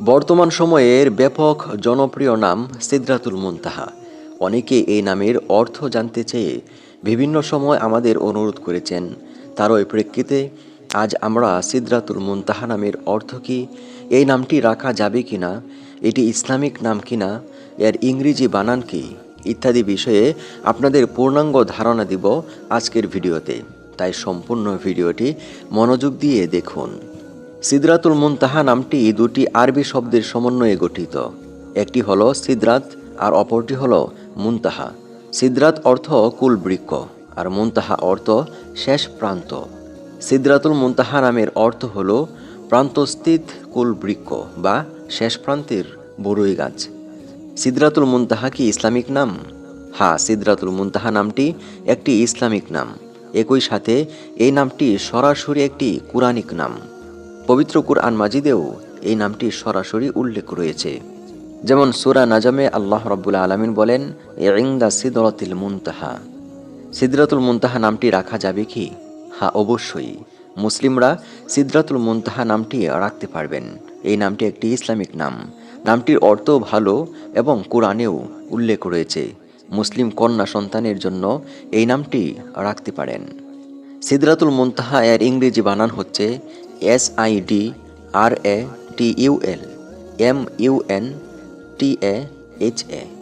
বর্তমান সময়ের ব্যাপক জনপ্রিয় নাম সিদরাতুল মুনতাহা। অনেকে এই নামের অর্থ জানতে চেয়ে বিভিন্ন সময় আমাদের অনুরোধ করেছেন। তারই প্রেক্ষিতে আজ আমরা সিদরাতুল মুনতাহা নামের অর্থ কী, এই নামটি রাখা যাবে কিনা, এটি ইসলামিক নাম কিনা, এর ইংরেজি বানান কী ইত্যাদি বিষয়ে আপনাদের পূর্ণাঙ্গ ধারণা দিব আজকের ভিডিওতে। তাই সম্পূর্ণ ভিডিওটি মনোযোগ দিয়ে দেখুন। সিদরাতুল মুনতাহা নামটি দুটি আরবি শব্দের সমন্বয়ে গঠিত। একটি হলো সিদরাত আর অপরটি হলো মুনতাহা। সিদরাত অর্থ কুল বৃক্ষ আর মুনতাহা অর্থ শেষ প্রান্ত। সিদরাতুল মুনতাহা নামের অর্থ হলো প্রান্তস্থিত কুল বৃক্ষ বা শেষ প্রান্তের বড়ই গাছ। সিদরাতুল মুনতাহা কি ইসলামিক নাম? হ্যাঁ, সিদরাতুল মুনতাহা নামটি একটি ইসলামিক নাম। একই সাথে এই নামটি সরাসরি একটি কুরআনিক নাম। পবিত্র কুরআন মাজিদেও এই নামটি সরাসরি উল্লেখ রয়েছে। যেমন সূরা নাজমে আল্লাহ রাব্বুল আলামিন বলেন, ইনদা সিদরাতিল মুনতাহা। সিদরাতুল মুনতাহা নামটি রাখা যাবে কি? হ্যাঁ, অবশ্যই। মুসলিমরা সিদরাতুল মুনতাহা নামটি রাখতে পারবেন। এই নামটি একটি ইসলামিক নাম। নামটির অর্থ ভালো এবং কোরআনেও উল্লেখ রয়েছে। মুসলিম কন্যা সন্তানের জন্য এই নামটি রাখতে পারেন। সিদরাতুল মুনতাহা এর ইংরেজি বানান হচ্ছে SIDRATUL MUNTAHA।